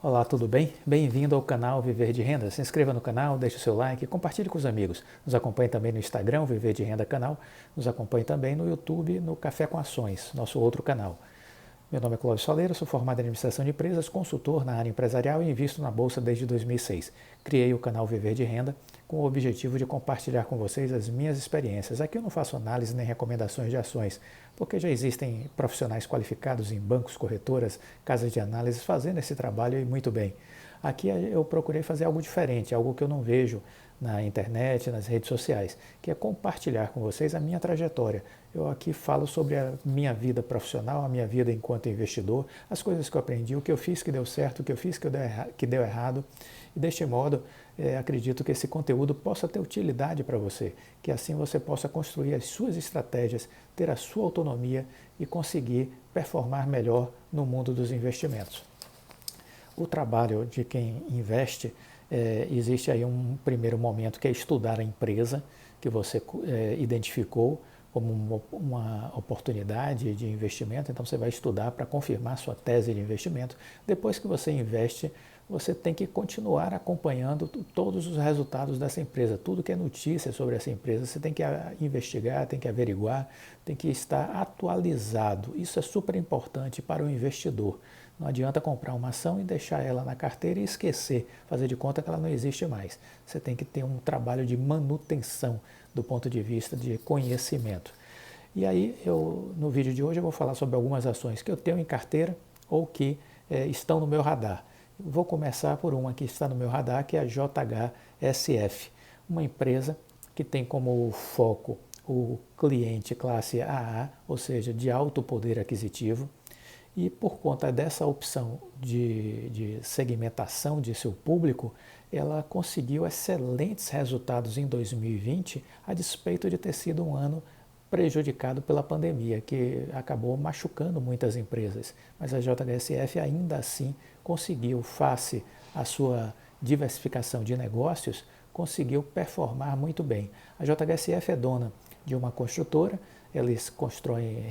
Olá, tudo bem? Bem-vindo ao canal Viver de Renda. Se inscreva no canal, deixe o seu like, compartilhe com os amigos. Nos acompanhe também no Instagram, Viver de Renda Canal. Nos acompanhe também no YouTube, no Café com Ações, nosso outro canal. Meu nome é Clóvis Soleiro, sou formado em Administração de Empresas, consultor na área empresarial e invisto na Bolsa desde 2006. Criei o canal Viver de Renda com o objetivo de compartilhar com vocês as minhas experiências. Aqui eu não faço análise nem recomendações de ações, porque já existem profissionais qualificados em bancos, corretoras, casas de análise fazendo esse trabalho e muito bem. Aqui eu procurei fazer algo diferente, algo que eu não vejo na internet, nas redes sociais, que é compartilhar com vocês a minha trajetória. Eu aqui falo sobre a minha vida profissional, a minha vida enquanto investidor, as coisas que eu aprendi, o que eu fiz que deu certo, o que eu fiz que deu errado. E deste modo, acredito que esse conteúdo possa ter utilidade para você, que assim você possa construir as suas estratégias, ter a sua autonomia e conseguir performar melhor no mundo dos investimentos. O trabalho de quem investe, existe aí um primeiro momento que é estudar a empresa que você identificou como uma oportunidade de investimento, então você vai estudar para confirmar sua tese de investimento. Depois que você investe, você tem que continuar acompanhando todos os resultados dessa empresa, tudo que é notícia sobre essa empresa, você tem que investigar, tem que averiguar, tem que estar atualizado. Isso é super importante para o investidor. Não adianta comprar uma ação e deixar ela na carteira e esquecer, fazer de conta que ela não existe mais. Você tem que ter um trabalho de manutenção do ponto de vista de conhecimento. E aí, no vídeo de hoje, eu vou falar sobre algumas ações que eu tenho em carteira ou que estão no meu radar. Vou começar por uma que está no meu radar, que é a JHSF, uma empresa que tem como foco o cliente classe AA, ou seja, de alto poder aquisitivo, e por conta dessa opção de segmentação de seu público, ela conseguiu excelentes resultados em 2020, a despeito de ter sido um ano prejudicado pela pandemia, que acabou machucando muitas empresas. Mas a JHSF ainda assim conseguiu, face à sua diversificação de negócios, conseguiu performar muito bem. A JHSF é dona de uma construtora, eles constroem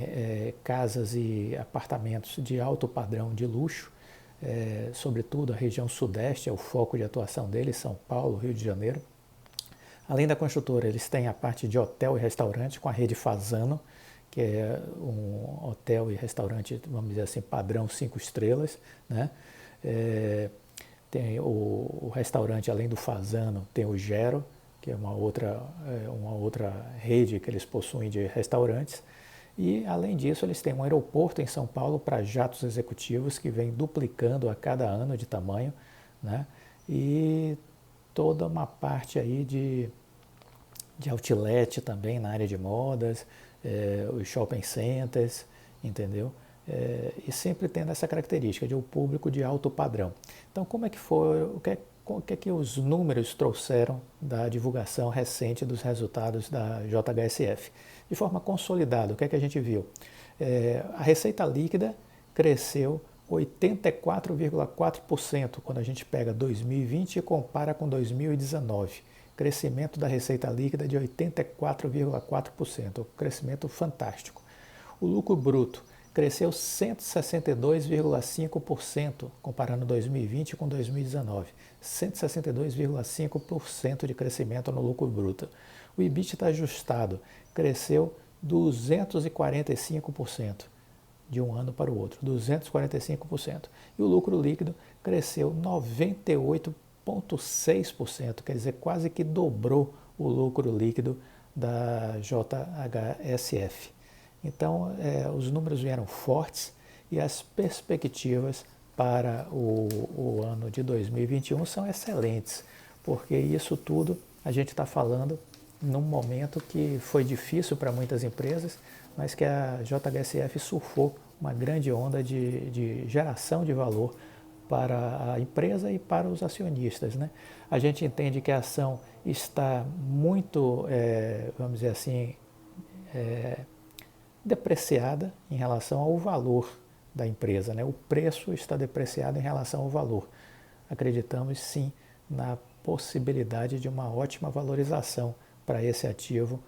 casas e apartamentos de alto padrão de luxo, sobretudo a região sudeste é o foco de atuação deles, São Paulo, Rio de Janeiro. Além da construtora, eles têm a parte de hotel e restaurante com a rede Fasano, que é um hotel e restaurante, vamos dizer assim, padrão 5 estrelas, né? Tem o restaurante, além do Fasano, tem o Gero, que é uma outra rede que eles possuem de restaurantes. E, além disso, eles têm um aeroporto em São Paulo para jatos executivos que vem duplicando a cada ano de tamanho, né? E toda uma parte aí de outlet também na área de modas, os shopping centers, entendeu? E sempre tendo essa característica de um público de alto padrão. Então, como é que foi, o que é que os números trouxeram da divulgação recente dos resultados da JHSF? De forma consolidada, o que é que a gente viu? A receita líquida cresceu 84,4% quando a gente pega 2020 e compara com 2019. Crescimento da receita líquida de 84,4%, crescimento fantástico. O lucro bruto cresceu 162,5% comparando 2020 com 2019. 162,5% de crescimento no lucro bruto. O EBITDA ajustado cresceu 245% de um ano para o outro, 245%. E o lucro líquido cresceu 98,6%, quer dizer, quase que dobrou o lucro líquido da JHSF. Então, os números vieram fortes e as perspectivas para o ano de 2021 são excelentes, porque isso tudo a gente está falando num momento que foi difícil para muitas empresas, mas que a JHSF surfou uma grande onda de geração de valor para a empresa e para os acionistas, né? A gente entende que a ação está muito, vamos dizer assim, depreciada em relação ao valor da empresa, né? O preço está depreciado em relação ao valor. Acreditamos sim na possibilidade de uma ótima valorização para esse ativo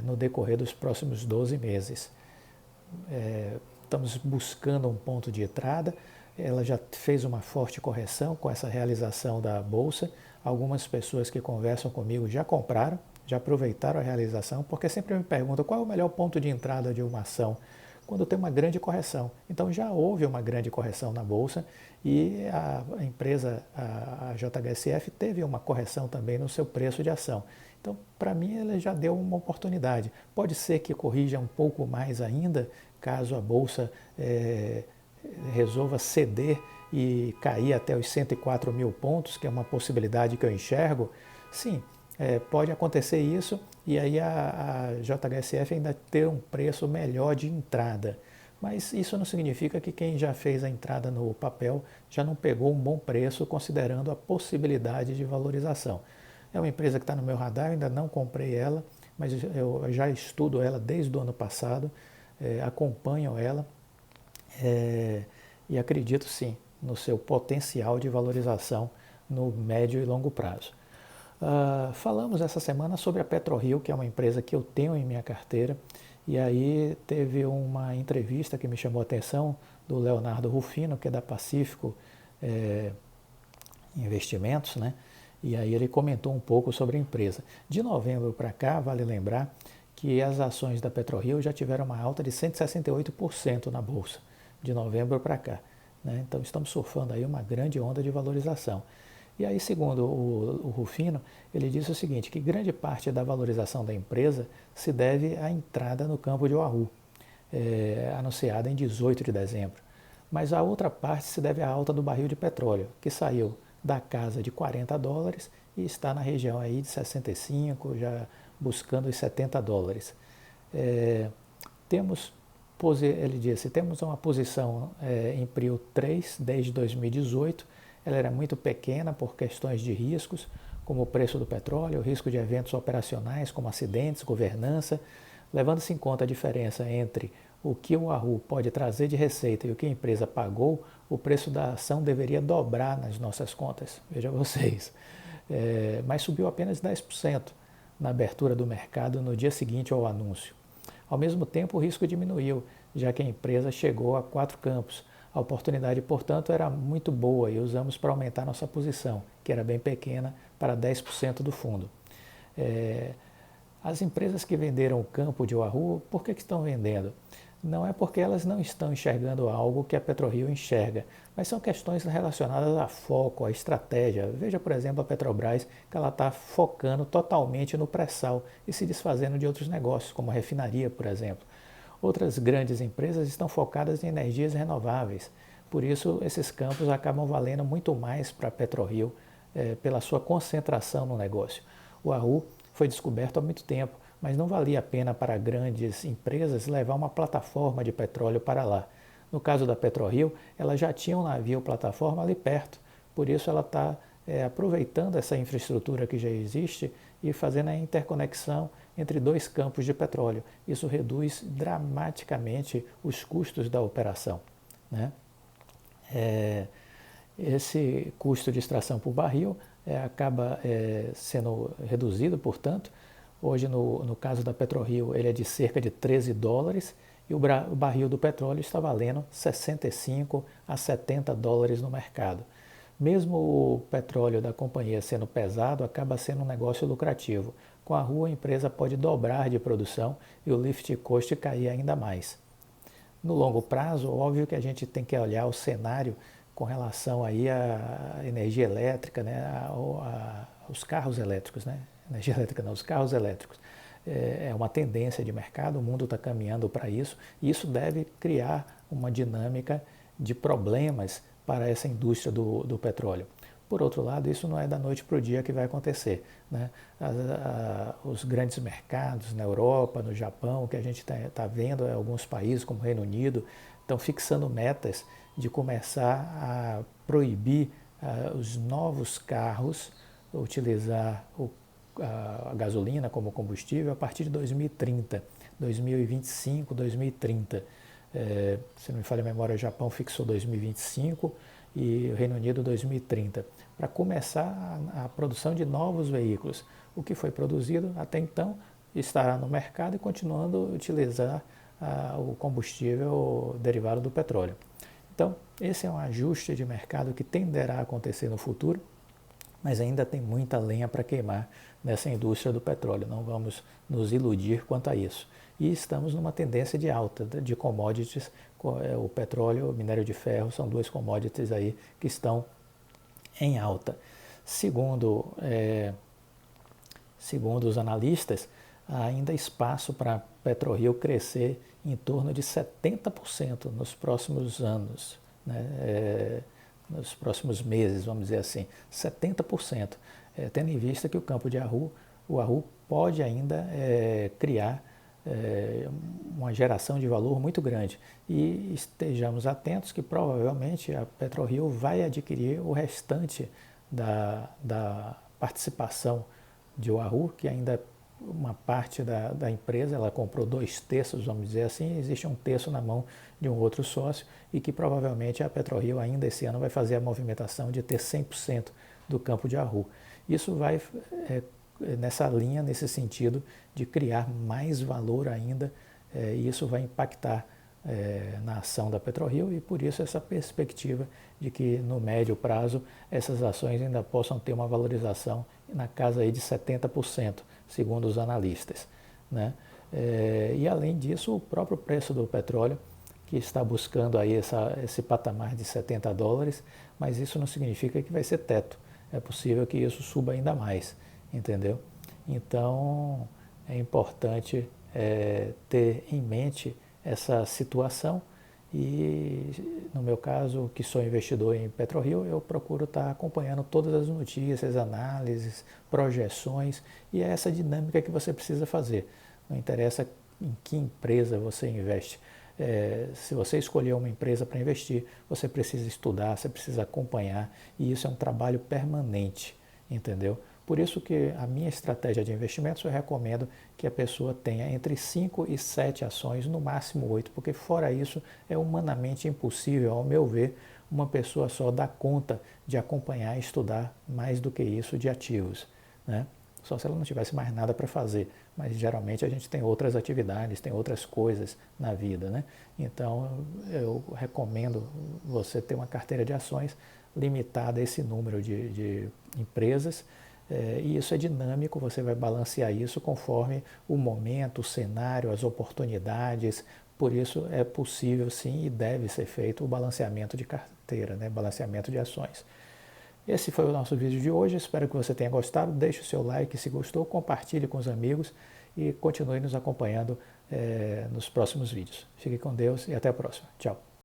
no decorrer dos próximos 12 meses. Estamos buscando um ponto de entrada. ela já fez uma forte correção com essa realização da bolsa. Algumas pessoas que conversam comigo já compraram, já aproveitaram a realização, porque sempre me perguntam qual é o melhor ponto de entrada de uma ação quando tem uma grande correção. Então já houve uma grande correção na bolsa e a empresa, a JHSF, teve uma correção também no seu preço de ação. Então, para mim, ela já deu uma oportunidade. Pode ser que corrija um pouco mais ainda, caso a bolsa resolva ceder e cair até os 104 mil pontos, que é uma possibilidade que eu enxergo. Sim, pode acontecer isso e aí a JHSF ainda ter um preço melhor de entrada. Mas isso não significa que quem já fez a entrada no papel já não pegou um bom preço, considerando a possibilidade de valorização. É uma empresa que está no meu radar, ainda não comprei ela, mas eu já estudo ela desde o ano passado, acompanho ela e acredito sim no seu potencial de valorização no médio e longo prazo. Falamos essa semana sobre a PetroRio, que é uma empresa que eu tenho em minha carteira, e aí teve uma entrevista que me chamou a atenção do Leonardo Rufino, que é da Pacífico Investimentos, né? E aí ele comentou um pouco sobre a empresa. De novembro para cá, vale lembrar que as ações da PetroRio já tiveram uma alta de 168% na bolsa, de novembro para cá, né? Então estamos surfando aí uma grande onda de valorização. E aí, segundo o Rufino, ele disse o seguinte, que grande parte da valorização da empresa se deve à entrada no campo de Wahoo, anunciada em 18 de dezembro. Mas a outra parte se deve à alta do barril de petróleo, que saiu da casa de $40 e está na região aí de 65, já buscando os $70. Ele disse, temos uma posição em Prio 3 desde 2018, ela era muito pequena por questões de riscos, como o preço do petróleo, o risco de eventos operacionais como acidentes, governança, levando-se em conta a diferença entre o que o Wahoo pode trazer de receita e o que a empresa pagou, o preço da ação deveria dobrar nas nossas contas, veja vocês. Mas subiu apenas 10% na abertura do mercado no dia seguinte ao anúncio. Ao mesmo tempo, o risco diminuiu, já que a empresa chegou a 4 campos. A oportunidade, portanto, era muito boa e usamos para aumentar nossa posição, que era bem pequena, para 10% do fundo. As empresas que venderam o campo de Wahoo, por que estão vendendo? Não é porque elas não estão enxergando algo que a PetroRio enxerga, mas são questões relacionadas a foco, a estratégia. Veja, por exemplo, a Petrobras, que ela está focando totalmente no pré-sal e se desfazendo de outros negócios, como a refinaria, por exemplo. Outras grandes empresas estão focadas em energias renováveis, por isso esses campos acabam valendo muito mais para a PetroRio pela sua concentração no negócio. O Wahoo foi descoberto há muito tempo, mas não valia a pena para grandes empresas levar uma plataforma de petróleo para lá. No caso da PetroRio, ela já tinha um navio plataforma ali perto, por isso ela está aproveitando essa infraestrutura que já existe e fazendo a interconexão entre 2 campos de petróleo. Isso reduz dramaticamente os custos da operação, né? Esse custo de extração por barril acaba sendo reduzido, portanto. Hoje, no caso da PetroRio, ele é de cerca de $13 e o barril do petróleo está valendo 65 a $70 no mercado. Mesmo o petróleo da companhia sendo pesado, acaba sendo um negócio lucrativo. Com a Wahoo, a empresa pode dobrar de produção e o lift cost cair ainda mais. No longo prazo, óbvio que a gente tem que olhar o cenário com relação aí à energia elétrica, né, aos carros elétricos, né? Energia elétrica não, os carros elétricos. É uma tendência de mercado, o mundo está caminhando para isso, e isso deve criar uma dinâmica de problemas para essa indústria do petróleo. Por outro lado, isso não é da noite para o dia que vai acontecer, né? Os grandes mercados na Europa, no Japão, que a gente está vendo, alguns países como o Reino Unido, estão fixando metas de começar a proibir os novos carros utilizar a gasolina como combustível a partir de 2030, 2025, 2030. Se não me falha a memória, o Japão fixou 2025 e o Reino Unido 2030, para começar a produção de novos veículos. O que foi produzido até então estará no mercado e continuando a utilizar o combustível derivado do petróleo. Então, Esse é um ajuste de mercado que tenderá a acontecer no futuro, mas ainda tem muita lenha para queimar nessa indústria do petróleo, não vamos nos iludir quanto a isso. E estamos numa tendência de alta de commodities, o petróleo e o minério de ferro são duas commodities aí que estão em alta. Segundo os analistas, há ainda espaço para a PetroRio crescer em torno de 70% nos próximos anos, né? Nos próximos meses, vamos dizer assim, 70%, tendo em vista que o campo de o Arru pode ainda criar uma geração de valor muito grande. E estejamos atentos que provavelmente a PetroRio vai adquirir o restante da participação de Oahu, que ainda uma parte da empresa, ela comprou 2/3, vamos dizer assim, existe 1/3 na mão de um outro sócio e que provavelmente a PetroRio ainda esse ano vai fazer a movimentação de ter 100% do campo de Oahu. Isso vai nessa linha, nesse sentido de criar mais valor ainda, e isso vai impactar na ação da PetroRio e por isso essa perspectiva de que no médio prazo essas ações ainda possam ter uma valorização na casa aí de 70%, segundo os analistas, né? E além disso, o próprio preço do petróleo, que está buscando aí esse patamar de $70, mas isso não significa que vai ser teto. É possível que isso suba ainda mais, entendeu? Então, é importante ter em mente essa situação e, no meu caso, que sou investidor em PetroRio, eu procuro estar acompanhando todas as notícias, análises, projeções e é essa dinâmica que você precisa fazer. Não interessa em que empresa você investe. Se você escolher uma empresa para investir, você precisa estudar, você precisa acompanhar e isso é um trabalho permanente, entendeu? Por isso que a minha estratégia de investimentos eu recomendo que a pessoa tenha entre 5 e 7 ações, no máximo 8, porque fora isso é humanamente impossível, ao meu ver, uma pessoa só dar conta de acompanhar e estudar mais do que isso de ativos, né? Só se ela não tivesse mais nada para fazer, mas geralmente a gente tem outras atividades, tem outras coisas na vida, né? Então eu recomendo você ter uma carteira de ações limitada a esse número de empresas, e isso é dinâmico, você vai balancear isso conforme o momento, o cenário, as oportunidades, por isso é possível sim e deve ser feito o balanceamento de carteira, né? Balanceamento de ações. Esse foi o nosso vídeo de hoje, espero que você tenha gostado, deixe o seu like se gostou, compartilhe com os amigos e continue nos acompanhando nos próximos vídeos. Fique com Deus e até a próxima. Tchau.